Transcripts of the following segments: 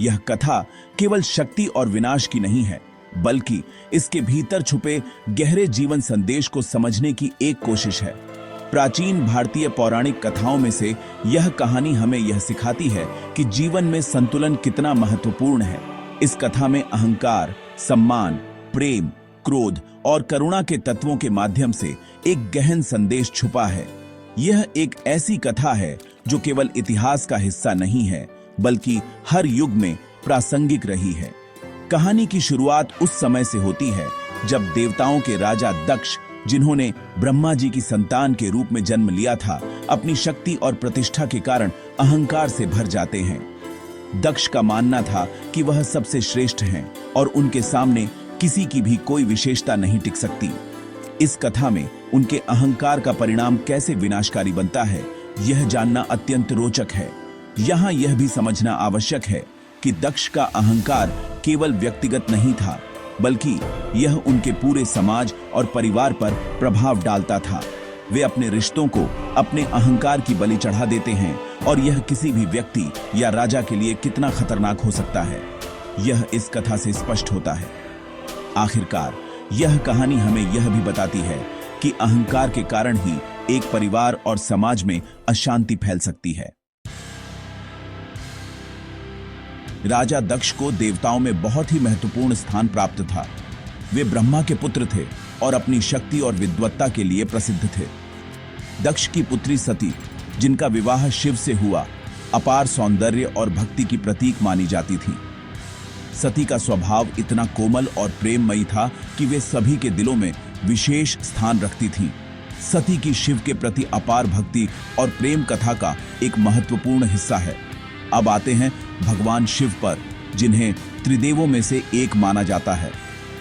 यह कथा केवल शक्ति और विनाश की नहीं है, बल्कि इसके भीतर छुपे गहरे जीवन संदेश को समझने की एक कोशिश है। प्राचीन भारतीय पौराणिक कथाओं में से यह कहानी हमें यह सिखाती है कि जीवन में संतुलन कितना महत्वपूर्ण है। इस कथा में अहंकार, सम्मान, प्रेम, क्रोध और करुणा के तत्वों के माध्यम से एक गहन संदेश छुपा है। यह एक ऐसी कथा है जो केवल इतिहास का हिस्सा नहीं है, बल्कि हर युग में प्रासंगिक रही है। कहानी की शुरुआत उस समय से होती है जब देवताओं के राजा दक्ष, जिन्होंने ब्रह्मा जी की संतान के रूप में जन्म लिया था, अपनी शक्ति और प्रतिष्ठा के कारण अहंकार से भर जाते हैं। दक्ष का मानना था कि वह सबसे श्रेष्ठ हैं और उनके सामने किसी की भी कोई विशेषता नहीं टिक सकती। इस कथा में उनके अहंकार का परिणाम कैसे विनाशकारी बनता है, यह जानना अत्यंत रोचक है। यहाँ यह भी समझना आवश्यक है कि दक्ष का अहंकार केवल व्यक्तिगत नहीं था, बल्कि यह उनके पूरे समाज और परिवार पर प्रभाव डालता था। वे अपने रिश्तों को अपने अहंकार की बलि चढ़ा देते हैं और यह किसी भी व्यक्ति या राजा के लिए कितना खतरनाक हो सकता है, यह इस कथा से स्पष्ट होता है। आखिरकार यह कहानी हमें यह भी बताती है कि अहंकार के कारण ही एक परिवार और समाज में अशांति फैल सकती है। राजा दक्ष को देवताओं में बहुत ही महत्वपूर्ण स्थान प्राप्त था। वे ब्रह्मा के पुत्र थे और अपनी शक्ति और विद्वत्ता के लिए प्रसिद्ध थे। दक्ष की पुत्री सती, जिनका विवाह शिव से हुआ, अपार सौंदर्य और भक्ति की प्रतीक मानी जाती थी। सती का स्वभाव इतना कोमल और प्रेममयी था कि वे सभी के दिलों में विशेष स्थान रखती थीं। सती की शिव के प्रति अपार भक्ति और प्रेम कथा का एक महत्वपूर्ण हिस्सा है। अब आते हैं भगवान शिव पर, जिन्हें त्रिदेवों में से एक माना जाता है।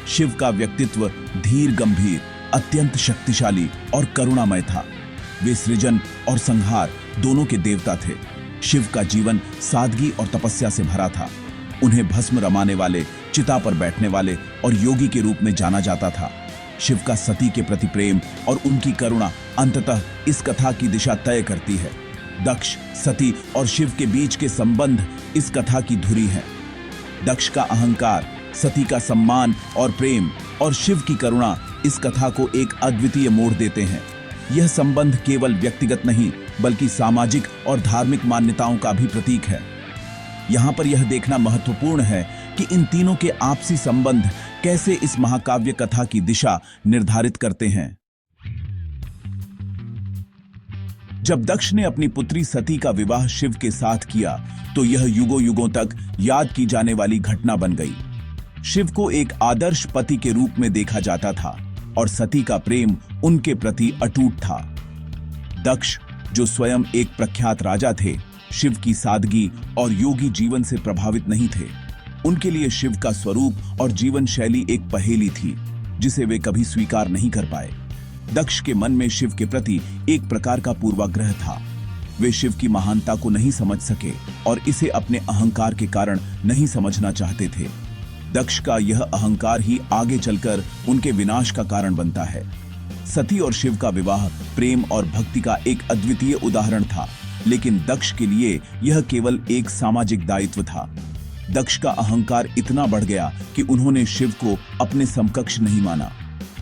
शिव का व्यक्तित्व धीर गंभीर, अत्यंत शक्तिशाली और करुणामय था। वे सृजन और संहार दोनों के देवता थे। शिव का जीवन सादगी और तपस्या से भरा था। उन्हें भस्म रमाने वाले, चिता पर बैठने वाले और योगी के रूप में जाना जाता था। शिव का सती के प्रति प्रेम और उनकी करुणा अंततः इस कथा की दिशा तय करती है। दक्ष, सती और शिव के बीच के संबंध इस कथा की धुरी है। दक्ष का अहंकार, सती का सम्मान और प्रेम और शिव की करुणा इस कथा को एक अद्वितीय मोड़ देते हैं। यह संबंध केवल व्यक्तिगत नहीं, बल्कि सामाजिक और धार्मिक मान्यताओं का भी प्रतीक है। यहाँ पर यह देखना महत्वपूर्ण है कि इन तीनों के आपसी संबंध कैसे इस महाकाव्य कथा की दिशा निर्धारित करते हैं। जब दक्ष ने अपनी पुत्री सती का विवाह शिव के साथ किया, तो यह युगों युगों तक याद की जाने वाली घटना बन गई। शिव को एक आदर्श पति के रूप में देखा जाता था और सती का प्रेम उनके प्रति अटूट था। दक्ष, जो स्वयं एक प्रख्यात राजा थे, शिव की सादगी और योगी जीवन से प्रभावित नहीं थे। उनके लिए शिव का स्वरूप और जीवन शैली एक पहेली थी, जिसे वे कभी स्वीकार नहीं कर पाए। दक्ष के मन में शिव के प्रति एक प्रकार का पूर्वाग्रह था। वे शिव की महानता को नहीं समझ सके और इसे अपने अहंकार के कारण नहीं समझना चाहते थे। दक्ष का यह अहंकार ही आगे चलकर उनके विनाश का कारण बनता है। सती और शिव का विवाह प्रेम और भक्ति का एक अद्वितीय उदाहरण था, लेकिन दक्ष के लिए यह केवल एक सामाजिक दायित्व था। दक्ष का अहंकार इतना बढ़ गया कि उन्होंने शिव को अपने समकक्ष नहीं माना।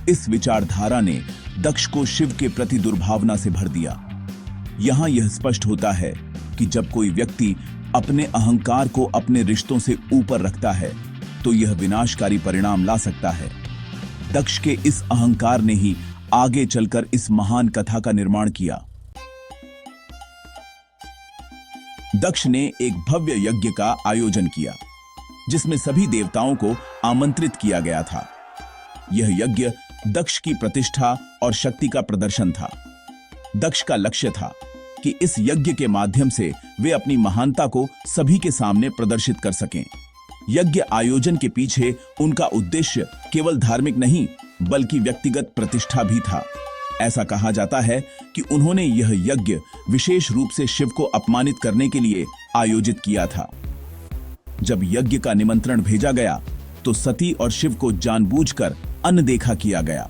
इस विचारधारा ने दक्ष को शिव के प्रति दुर्भावना से भर दिया। यहाँ यह स्पष्ट होता है कि जब कोई व्यक्ति अपने अहंकार को अपने रिश्तों से ऊपर रखता है, तो यह विनाशकारी परिणाम ला सकता है। दक्ष के इस अहंकार ने ही आगे चलकर इस महान कथा का निर्माण किया। दक्ष ने एक भव्य यज्ञ का आयोजन किया, जिसमें सभी देवताओं को आमंत्रित किया गया था। यह यज्ञ दक्ष की प्रतिष्ठा और शक्ति का प्रदर्शन था। दक्ष का लक्ष्य था कि इस यज्ञ के माध्यम से वे अपनी महानता को सभी के सामने प्रदर्शित कर सकें। यज्ञ आयोजन के पीछे उनका उद्देश्य केवल धार्मिक नहीं, बल्कि व्यक्तिगत प्रतिष्ठा भी था। ऐसा कहा जाता है कि उन्होंने यह यज्ञ विशेष रूप से शिव को अपमानित करने के लिए आयोजित किया था। जब यज्ञ का निमंत्रण भेजा गया, तो सती और शिव को जानबूझकर अनदेखा किया गया।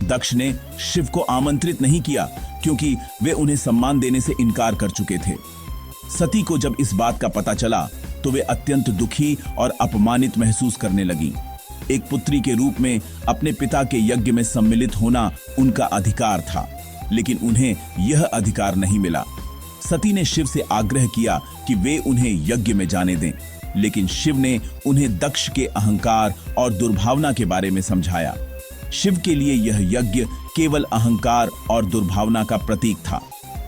दक्ष ने शिव को आमंत्रित नहीं किया, क्योंकि वे उन्हें सम्मान देने से इनकार कर चुके थे। सती को जब इस बात का पता चला, तो वे अत्यंत दुखी और अपमानित महसूस करने लगीं। एक पुत्री के रूप में अपने पिता के यज्ञ में सम्मिलित होना उनका अधिकार था, लेकिन उन्हें यह अधिकार नहीं मिला। सती ने शिव से आग्रह किया कि वे उन्हें यज्ञ में जाने दें, लेकिन शिव ने उन्हें दक्ष के अहंकार और दुर्भावना के बारे में समझाया। शिव के लिए यह यज्ञ केवल अहंकार और दुर्भावना का प्रतीक था,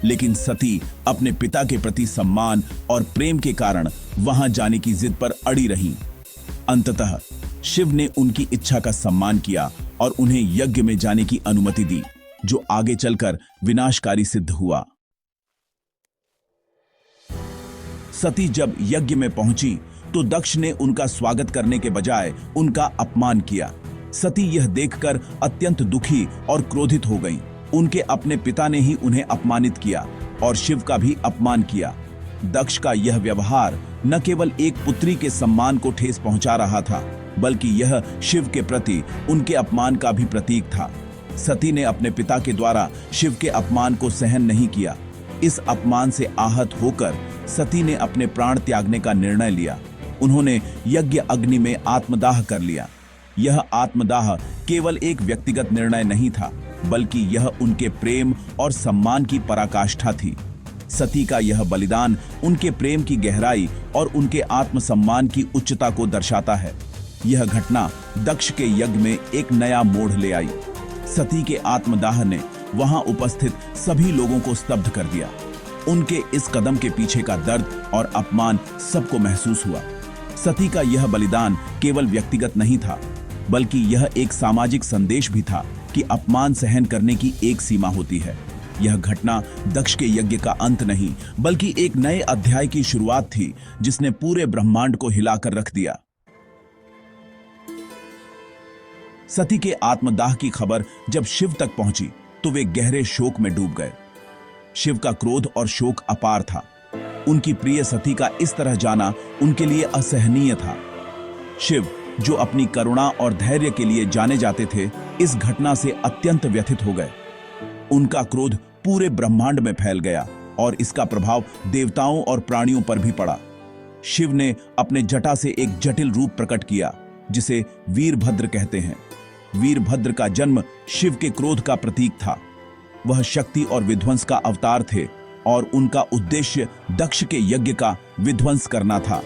लेकिन सती अपने पिता के प्रति सम्मान और प्रेम के कारण वहां जाने की जिद पर अड़ी रहीं। अंततः शिव ने उनकी इच्छा का सम्मान किया और उन्हें यज्ञ में जाने की अनुमति दी, जो आगे चलकर विनाशकारी सिद्ध हुआ। सती जब यज्ञ में पहुंची तो दक्ष ने उनका स्वागत करने के बजाय उनका अपमान किया। सती यह देखकर अत्यंत दुखी और क्रोधित हो गईं। उनके अपने पिता ने ही उन्हें अपमानित किया और शिव का भी अपमान किया। दक्ष का यह व्यवहार न केवल एक पुत्री के सम्मान को ठेस पहुंचा रहा था, बल्कि यह शिव के प्रति उनके अपमान का भी प्रतीक था। सती ने अपने पिता के द्वारा शिव के अपमान को सहन नहीं किया। इस अपमान से आहत होकर सती ने अपने प्राण त्यागने का निर्णय लिया। उन्होंने यज्ञ अग्नि में आत्मदाह कर लिया। यह आत्मदाह केवल एक व्यक्तिगत निर्णय नहीं था, बल्कि यह उनके प्रेम और सम्मान की पराकाष्ठा थी। सती का यह बलिदान उनके प्रेम की गहराई और उनके आत्मसम्मान की उच्चता को दर्शाता है। यह घटना दक्ष के यज्ञ में एक नया मोड़ ले आई। सती के आत्मदाह ने वहां उपस्थित सभी लोगों को स्तब्ध कर दिया। उनके इस कदम के पीछे का दर्द और अपमान सबको महसूस हुआ। सती का यह बलिदान केवल व्यक्तिगत नहीं था, बल्कि यह एक सामाजिक संदेश भी था कि अपमान सहन करने की एक सीमा होती है। यह घटना दक्ष के यज्ञ का अंत नहीं, बल्कि एक नए अध्याय की शुरुआत थी, जिसने पूरे ब्रह्मांड को हिलाकर रख दिया। सती के आत्मदाह की खबर जब शिव तक पहुंची तो वे गहरे शोक में डूब गए। शिव का क्रोध और शोक अपार था। उनकी प्रिय सती का इस तरह जाना उनके लिए असहनीय था। शिव, जो अपनी करुणा और धैर्य के लिए जाने जाते थे, इस घटना से अत्यंत व्यथित हो गए। उनका क्रोध पूरे ब्रह्मांड में फैल गया और इसका प्रभाव देवताओं और प्राणियों पर भी पड़ा। शिव ने अपने जटा से एक जटिल रूप प्रकट किया, जिसे वीरभद्र कहते हैं। वीरभद्र का जन्म शिव के क्रोध का प्रतीक था। वह शक्ति और विध्वंस का अवतार थे और उनका उद्देश्य दक्ष के यज्ञ का विध्वंस करना था।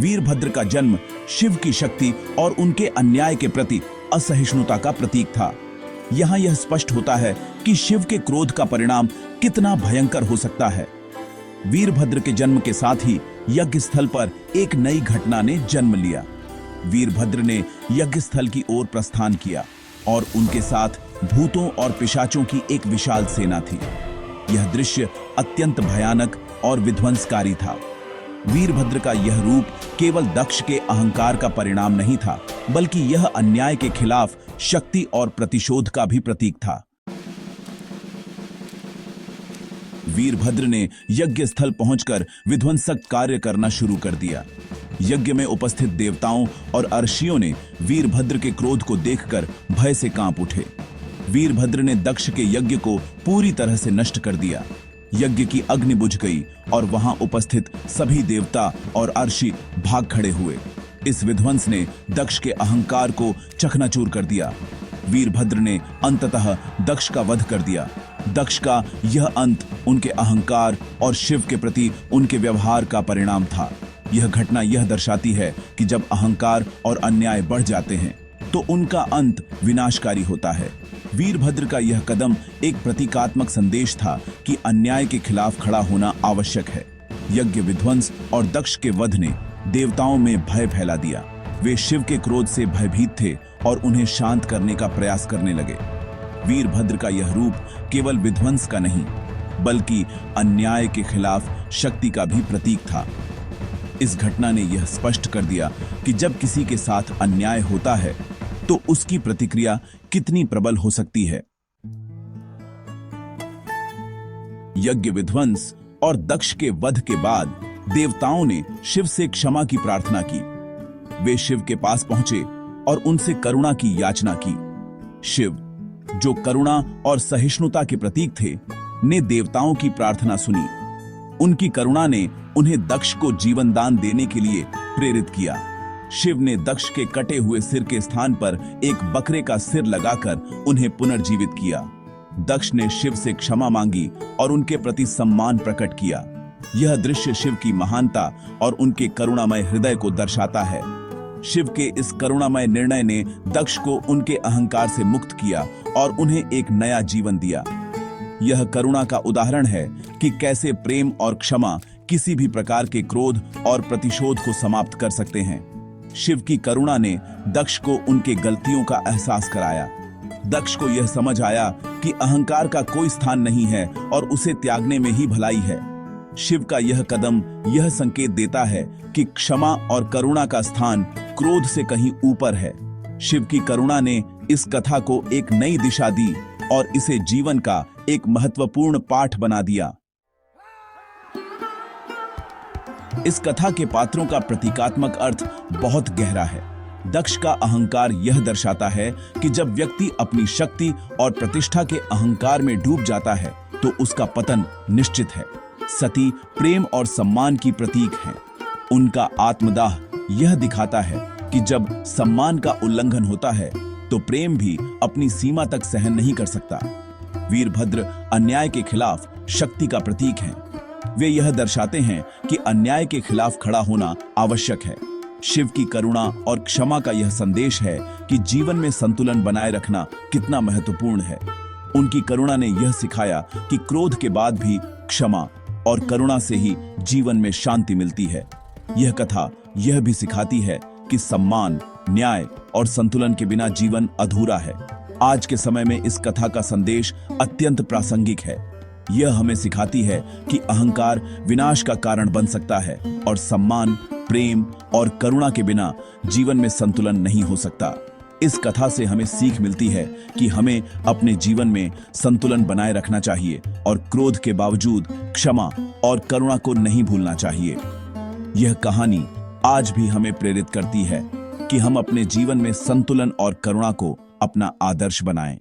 वीरभद्र का जन्म शिव की शक्ति और उनके अन्याय के प्रति असहिष्णुता का प्रतीक था। यहाँ यह स्पष्ट होता है कि शिव के क्रोध का परिणाम कितना भयंकर हो सकता है। वीरभद्र के जन्म के साथ ही यज्ञ स्थल पर एक नई घटना ने जन्म लिया। वीरभद्र ने यज्ञ स्थल की ओर प्रस्थान किया और उनके साथ भूतों और पिशाचों की एक विशाल सेना थी। यह दृश्य अत्यंत भयानक और विध्वंसकारी था। वीरभद्र का यह रूप केवल दक्ष के अहंकार का परिणाम नहीं था, बल्कि यह अन्याय के खिलाफ शक्ति और प्रतिशोध का भी प्रतीक था। वीरभद्र ने यज्ञ स्थल पहुंचकर विध्वंसक कार्य करना शुरू कर दिया। यज्ञ में उपस्थित देवताओं और अर्षियों ने वीरभद्र के क्रोध को देखकर भय से कांप उठे। वीरभद्र ने दक्ष के यज्ञ को पूरी तरह से नष्ट कर दिया। यज्ञ की अग्नि बुझ गई और वहां उपस्थित सभी देवता और अर्षि भाग खड़े हुए। इस विध्वंस ने दक्ष के अहंकार को चकनाचूर कर दिया। वीरभद्र ने अंततः दक्ष का वध कर दिया। दक्ष का यह अंत उनके अहंकार और शिव के प्रति उनके व्यवहार का परिणाम था। यह घटना यह दर्शाती है कि जब अहंकार और अन्याय बढ़ जाते हैं तो उनका अंत विनाशकारी होता है। वीरभद्र का यह कदम एक प्रतीकात्मक संदेश था कि अन्याय के खिलाफ खड़ा होना आवश्यक है। यज्ञ विध्वंस और दक्ष के वध ने देवताओं में भय फैला दिया। वे शिव के क्रोध से भयभीत थे और उन्हें शांत करने का प्रयास करने लगे। वीरभद्र का यह रूप केवल विध्वंस का नहीं, बल्कि अन्याय के खिलाफ शक्ति का भी प्रतीक था। इस घटना ने यह स्पष्ट कर दिया कि जब किसी के साथ अन्याय होता है तो उसकी प्रतिक्रिया कितनी प्रबल हो सकती है। यज्ञ विध्वंस और दक्ष के वध के बाद देवताओं ने शिव से क्षमा की प्रार्थना की। वे शिव के पास पहुंचे और उनसे करुणा की याचना की। शिव, जो करुणा और सहिष्णुता के प्रतीक थे, ने देवताओं की प्रार्थना सुनी। उनकी करुणा ने उन्हें दक्ष को जीवन दान देने के लिए प्रेरित किया। शिव ने दक्ष के कटे हुए सिर के स्थान पर एक बकरे का सिर लगाकर उन्हें पुनर्जीवित किया। दक्ष ने शिव से क्षमा मांगी और उनके प्रति सम्मान प्रकट किया। यह दृश्य शिव की महानता और उनके करुणामय हृदय को दर्शाता है। शिव के इस करुणामय निर्णय ने दक्ष को उनके अहंकार से मुक्त किया और उन्हें एक नया जीवन दिया। यह करुणा का उदाहरण है कि कैसे प्रेम और क्षमा किसी भी प्रकार के क्रोध और प्रतिशोध को समाप्त कर सकते हैं। शिव की करुणा ने दक्ष को उनके गलतियों का एहसास कराया। दक्ष को यह समझ आया कि अहंकार का कोई स्थान नहीं है और उसे त्यागने में ही भलाई है। शिव का यह कदम यह संकेत देता है कि क्षमा और करुणा का स्थान क्रोध से कहीं ऊपर है। शिव की करुणा ने इस कथा को एक नई दिशा दी और इसे जीवन का एक महत्वपूर्ण पाठ बना दिया। इस कथा के पात्रों का प्रतीकात्मक अर्थ बहुत गहरा है। दक्ष का अहंकार यह दर्शाता है कि जब व्यक्ति अपनी शक्ति और प्रतिष्ठा के अहंकार में डूब जाता है तो उसका पतन निश्चित है। सती प्रेम और सम्मान की प्रतीक हैं। उनका आत्मदाह यह दिखाता है कि जब सम्मान का उल्लंघन होता है तो प्रेम भी अपनी सीमा तक सहन नहीं कर सकता। वीरभद्र अन्याय के खिलाफ शक्ति का प्रतीक हैं। वे यह दर्शाते हैं कि अन्याय के खिलाफ खड़ा होना आवश्यक है। शिव की करुणा और क्षमा का यह संदेश है कि जीवन में संतुलन बनाए रखना कितना महत्वपूर्ण है। उनकी करुणा ने यह सिखाया कि क्रोध के बाद भी क्षमा और करुणा से ही जीवन में शांति मिलती है। यह कथा यह भी सिखाती है कि सम्मान, न्याय और संतुलन के बिना जीवन अधूरा है। आज के समय में इस कथा का संदेश अत्यंत प्रासंगिक है। यह हमें सिखाती है कि अहंकार विनाश का कारण बन सकता है और सम्मान, प्रेम और करुणा के बिना जीवन में संतुलन नहीं हो सकता। इस कथा से हमें सीख मिलती है कि हमें अपने जीवन में संतुलन बनाए रखना चाहिए और क्रोध के बावजूद क्षमा और करुणा को नहीं भूलना चाहिए। यह कहानी आज भी हमें प्रेरित करती है कि हम अपने जीवन में संतुलन और करुणा को अपना आदर्श बनाएं।